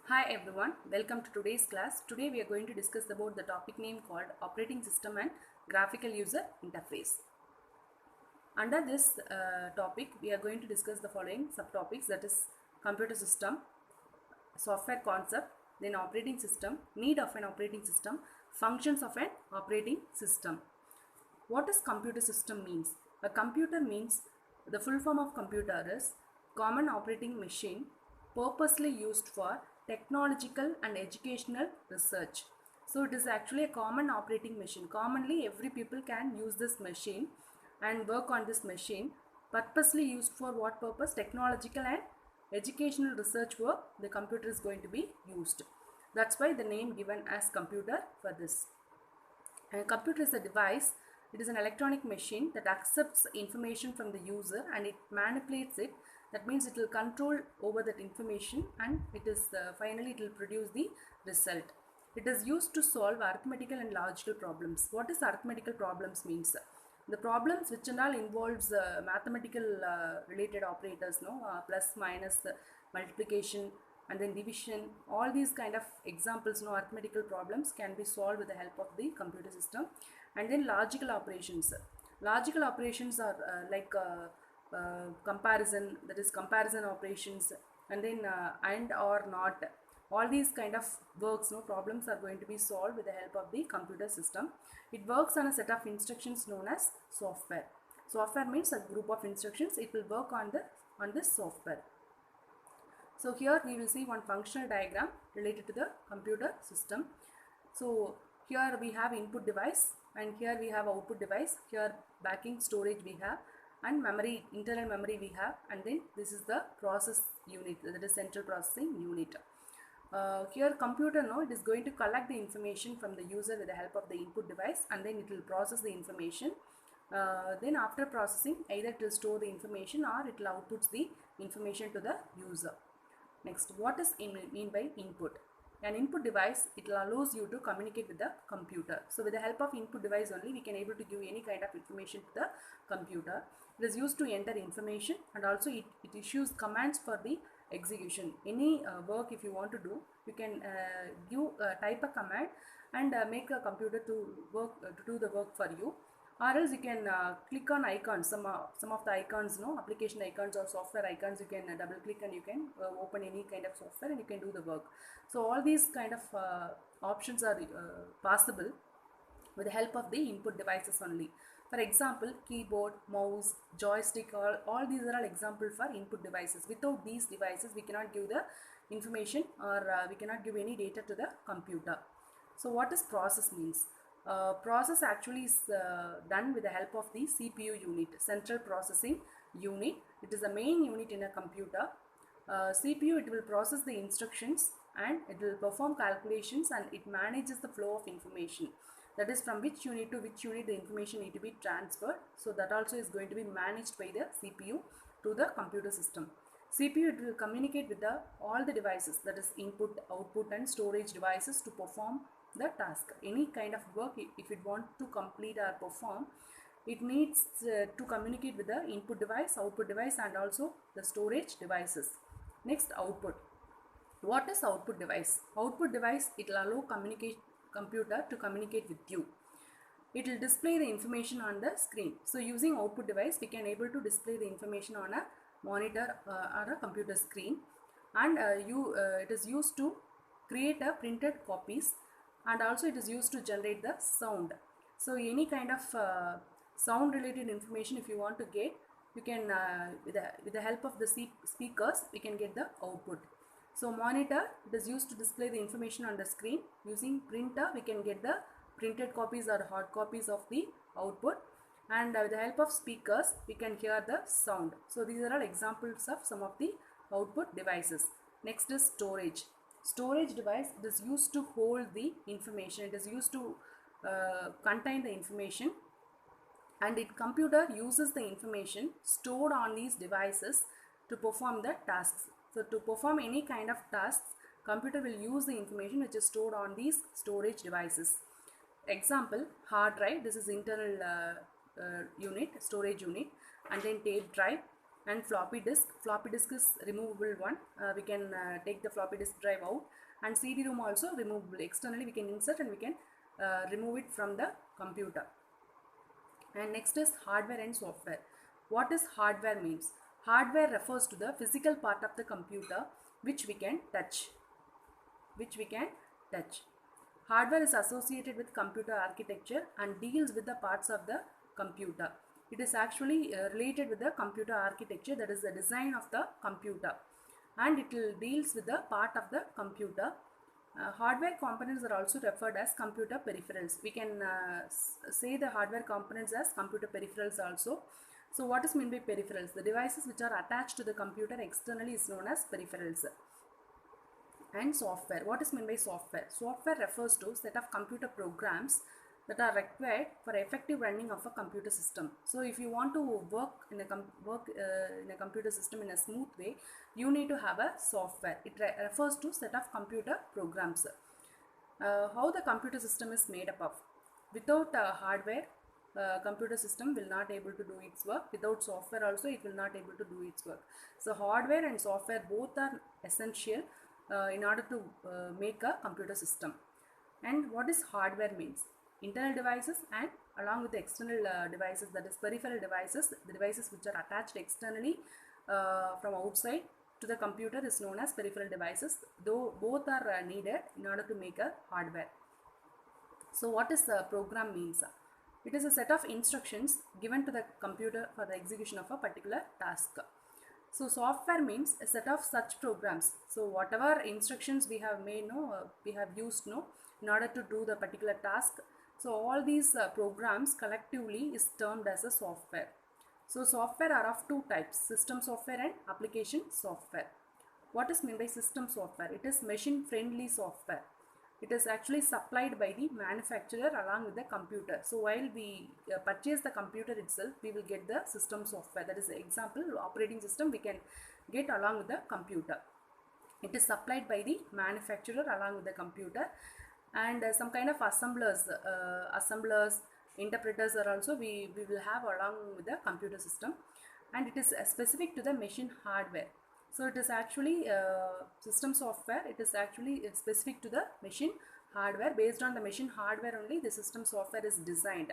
Hi everyone, welcome to today's class. Today we are going to discuss about the topic name called Operating System and Graphical User Interface. Under this topic, we are going to discuss the following subtopics, that is computer system, software concept, then operating system, need of an operating system, functions of an operating system. What does computer system means? A computer means the full form of computer is common operating machine purposely used for technological and educational research. So it is actually a common operating machine. Commonly every people can use this machine and work on this machine. Purposely used for what purpose? Technological and educational research work the computer is going to be used. That's why the name given as computer for this. A computer is a device. It is an electronic machine that accepts information from the user and it manipulates it. That means it will control over that information and it is finally it will produce the result. It is used to solve arithmetical and logical problems. What is arithmetical problems means? The problems which and all involves mathematical related operators, plus, minus, multiplication, and then division. All these kind of examples, arithmetical problems can be solved with the help of the computer system. And then logical operations. Logical operations are comparison, that is comparison operations, and then and or not. All these kind of works, problems are going to be solved with the help of the computer system. It works on a set of instructions known as software. Software means a group of instructions. It will work on this software. So here we will see one functional diagram related to the computer system. So here we have input device and here we have output device. Here backing storage we have and memory, internal memory we have, and then this is the process unit, that is central processing unit. Here computer, it is going to collect the information from the user with the help of the input device and then it will process the information. Then after processing, either it will store the information or it will output the information to the user. Next, what is mean by input? An input device, it allows you to communicate with the computer. So with the help of input device only, we can able to give any kind of information to the computer. It is used to enter information and also it issues commands for the execution. Any work if you want to do, you can type a command and make a computer to do the work for you. Or else you can click on icons, some of the icons, application icons or software icons, you can double click and you can open any kind of software and you can do the work. So all these kind of options are possible with the help of the input devices only. For example, keyboard, mouse, joystick, all these are all example for input devices. Without these devices, we cannot give the information or we cannot give any data to the computer. So what does process means? Process actually is done with the help of the CPU unit, central processing unit. It is the main unit in a computer. CPU, it will process the instructions and it will perform calculations and it manages the flow of information. That is from which unit to which unit the information need to be transferred. So that also is going to be managed by the CPU to the computer system. CPU, it will communicate with all the devices, that is input, output and storage devices to perform the task. Any kind of work if it want to complete or perform, it needs to communicate with the input device, output device and also the storage devices. Next, output. What is output device? Output device, it will allow computer to communicate with you. It will display the information on the screen. So using output device, we can able to display the information on a monitor or a computer screen, and it is used to create a printed copies, and also it is used to generate the sound. So any kind of sound related information if you want to get, you can with the help of the speakers we can get the output. So monitor, it is used to display the information on the screen. Using printer, we can get the printed copies or hard copies of the output, and with the help of speakers we can hear the sound. So these are all examples of some of the output devices. Next is storage. Storage device, it is used to hold the information. It is used to contain the information, and computer uses the information stored on these devices to perform the tasks. So to perform any kind of tasks, computer will use the information which is stored on these storage devices. Example, hard drive, this is internal unit, storage unit, and then tape drive, And floppy disk. Floppy disk is removable one. We can take the floppy disk drive out, and CD-ROM also removable. Externally we can insert and we can remove it from the computer. And next is hardware and software. What is hardware means? Hardware refers to the physical part of the computer which we can touch. Hardware is associated with computer architecture and deals with the parts of the computer. It is actually related with the computer architecture, that is the design of the computer, and it deals with the part of the computer. Hardware components are also referred as computer peripherals. We can say the hardware components as computer peripherals also. So what is meant by peripherals? The devices which are attached to the computer externally is known as peripherals. And software. What is meant by software? Software refers to set of computer programs that are required for effective running of a computer system. So if you want to work in a computer system in a smooth way, you need to have a software. It refers to set of computer programs. How the computer system is made up of? Without hardware, computer system will not able to do its work. Without software also, it will not able to do its work. So hardware and software both are essential in order to make a computer system. And what is hardware means? Internal devices and along with the external devices, that is peripheral devices, the devices which are attached externally from outside to the computer is known as peripheral devices, though both are needed in order to make a hardware. So what is the program means? It is a set of instructions given to the computer for the execution of a particular task. So software means a set of such programs. So whatever instructions we have made, we have used in order to do the particular task. So all these programs collectively is termed as a software. So software are of two types: system software and application software. What is meant by system software? It is machine friendly software. It is actually supplied by the manufacturer along with the computer. So while we purchase the computer itself, we will get the system software. That is the example, operating system we can get along with the computer. It is supplied by the manufacturer along with the computer. And some kind of assemblers, interpreters are also we will have along with the computer system, and it is specific to the machine hardware. So it is actually system software. It is actually specific to the machine hardware. Based on the machine hardware only, the system software is designed.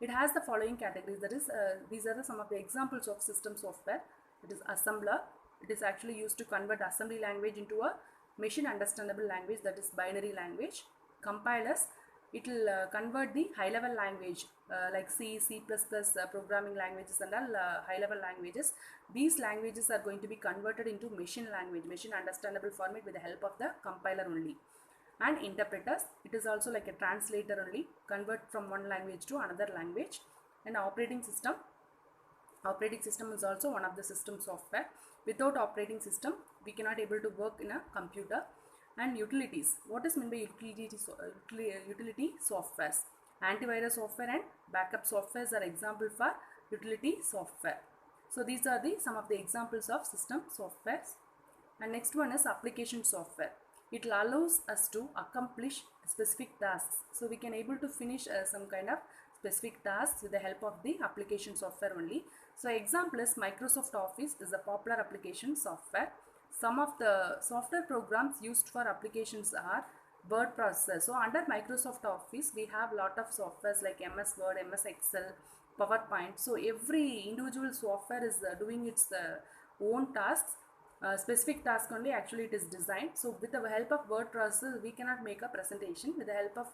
It has the following categories. That is, these are some of the examples of system software. It is assembler. It is actually used to convert assembly language into a machine understandable language, that is binary language. Compilers, it will convert the high level language like C, C++, programming languages and all high level languages. These languages are going to be converted into machine language, machine understandable format with the help of the compiler only. And interpreters, it is also like a translator only, convert from one language to another language. And operating system is also one of the system software. Without operating system, we cannot able to work in a computer. And utilities. What is meant by utility softwares? Antivirus software and backup softwares are example for utility software. So these are some of the examples of system softwares. And next one is application software. It allows us to accomplish specific tasks. So we can able to finish some kind of specific tasks with the help of the application software only. So example is Microsoft Office is a popular application software. Some of the software programs used for applications are word processor. So under Microsoft Office, we have lot of softwares like MS Word, MS Excel, PowerPoint. So every individual software is doing its own tasks. Specific task only actually it is designed. So with the help of word processor, we cannot make a presentation. With the help of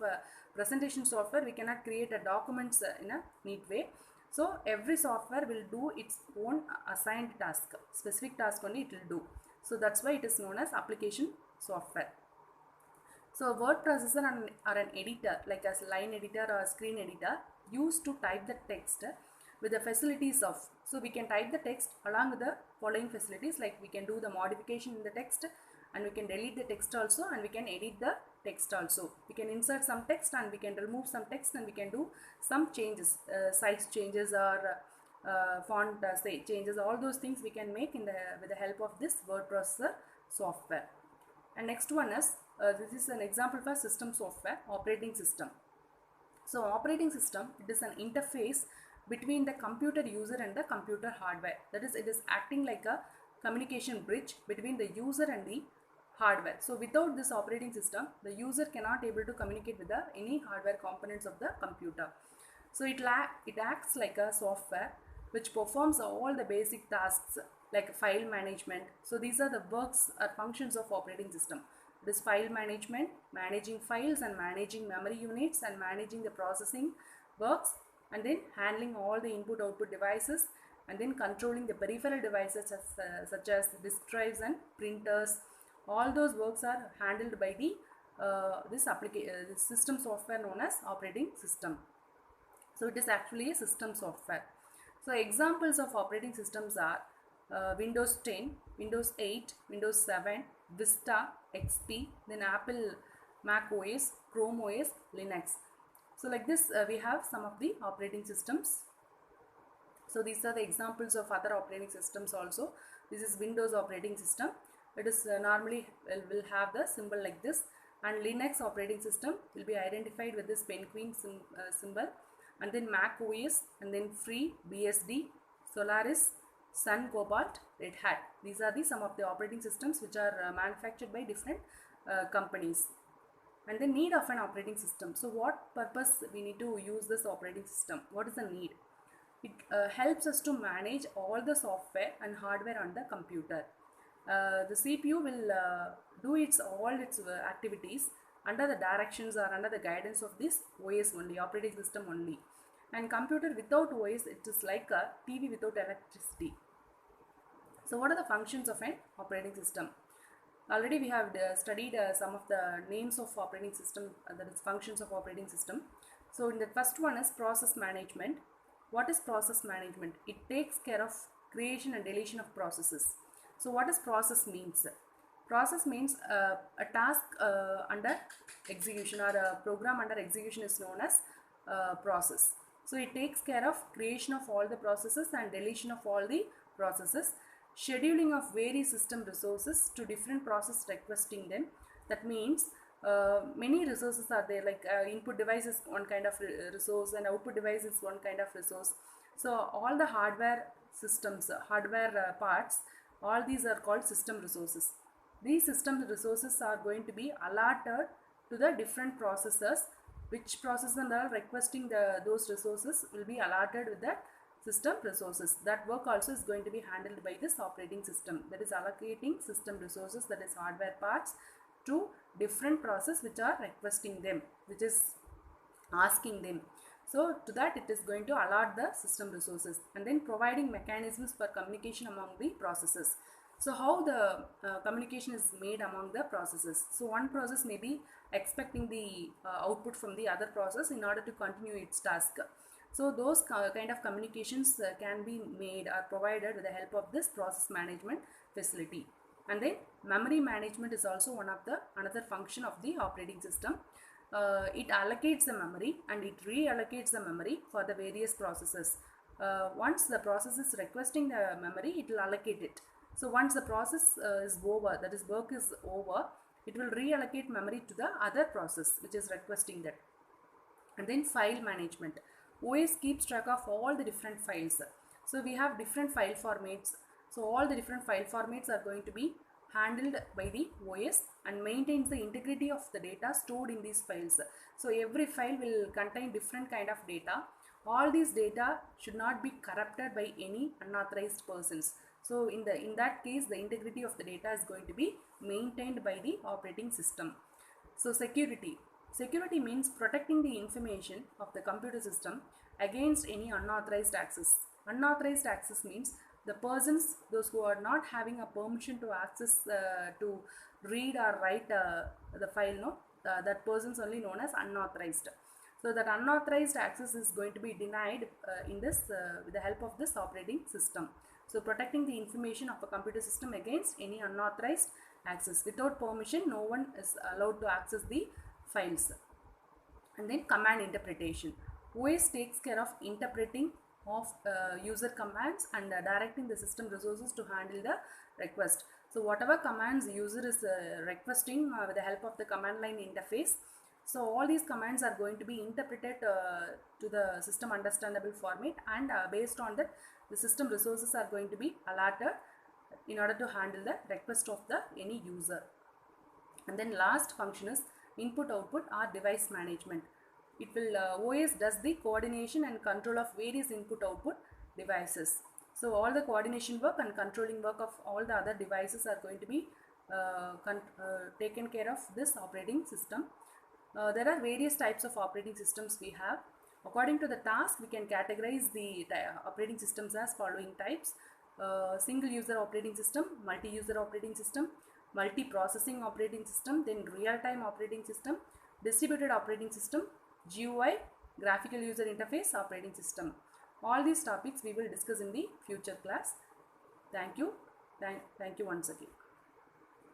presentation software, we cannot create a documents in a neat way. So every software will do its own assigned task. Specific task only it will do. So that's why it is known as application software. So word processor are an editor, like as line editor or screen editor, used to type the text with the facilities of, so we can type the text along with the following facilities, like we can do the modification in the text, and we can delete the text also, and we can edit the text also. We can insert some text and we can remove some text, and we can do some changes, size changes or font say changes. All those things we can make with the help of this word processor software. And next one is this is an example for system software, operating system. So operating system, it is an interface between the computer user and the computer hardware. That is, it is acting like a communication bridge between the user and the hardware. So without this operating system, the user cannot able to communicate with the any hardware components of the computer. So it acts like a software which performs all the basic tasks like file management. So these are the works or functions of operating system. This file management, managing files and managing memory units and managing the processing works, and then handling all the input output devices, and then controlling the peripheral devices such as disk drives and printers. All those works are handled by the this system software known as operating system. So it is actually a system software. So examples of operating systems are Windows 10, Windows 8, Windows 7, Vista, XP, then Apple Mac OS, Chrome OS, Linux. So like this we have some of the operating systems. So these are the examples of other operating systems also. This is Windows operating system. It is normally will have the symbol like this, and Linux operating system will be identified with this penguin symbol, and then Mac OS, and then Free, BSD, Solaris, Sun, Cobalt, Red Hat. These are the some of the operating systems which are manufactured by different companies. And the need of an operating system. So what purpose we need to use this operating system? What is the need? It helps us to manage all the software and hardware on the computer. The CPU will do all its activities under the directions or under the guidance of this OS only, operating system only. And computer without OS, it is like a TV without electricity. So what are the functions of an operating system? Already we have studied some of the names of operating system, that is functions of operating system. So in the first one is process management. What is process management? It takes care of creation and deletion of processes. So what does process means? Process means a task under execution or a program under execution is known as process. So it takes care of creation of all the processes and deletion of all the processes, scheduling of various system resources to different process requesting them. That means many resources are there, like input device is one kind of resource and output device is one kind of resource. So all the hardware systems, hardware parts, all these are called system resources. These system resources are going to be allotted to the different processors. Which processors are requesting those resources will be allotted with the system resources. That work also is going to be handled by this operating system, that is allocating system resources, that is hardware parts, to different process which are requesting them, which is asking them. So to that it is going to allot the system resources, and then providing mechanisms for communication among the processes. So how the communication is made among the processes? So one process may be expecting the output from the other process in order to continue its task. So those kind of communications can be made or provided with the help of this process management facility. And then memory management is also one of the another function of the operating system. It allocates the memory and it reallocates the memory for the various processes. Once the process is requesting the memory, it will allocate it. So once the process is over, that is work is over, it will reallocate memory to the other process which is requesting that. And then file management. OS keeps track of all the different files. So we have different file formats. So all the different file formats are going to be handled by the OS and maintains the integrity of the data stored in these files. So every file will contain different kind of data. All these data should not be corrupted by any unauthorized persons. So in that case, the integrity of the data is going to be maintained by the operating system. So security. Security means protecting the information of the computer system against any unauthorized access. Unauthorized access means the persons, those who are not having a permission to access, to read or write the file, that persons only known as unauthorized. So that unauthorized access is going to be denied in this with the help of this operating system. So protecting the information of a computer system against any unauthorized access. Without permission, no one is allowed to access the files. And then command interpretation. OS takes care of interpreting of user commands and directing the system resources to handle the request. So whatever commands the user is requesting with the help of the command line interface, So all these commands are going to be interpreted to the system understandable format, and based on that the system resources are going to be allotted in order to handle the request of the any user. And then last function is input output or device management. It will OS does the coordination and control of various input output devices. So all the coordination work and controlling work of all the other devices are going to be taken care of this operating system. There are various types of operating systems we have. According to the task, we can categorize the operating systems as following types: single user operating system, multi-user operating system, multi-processing operating system, then real-time operating system, distributed operating system, GUI, graphical user interface operating system. All these topics we will discuss in the future class. Thank you. Thank you once again.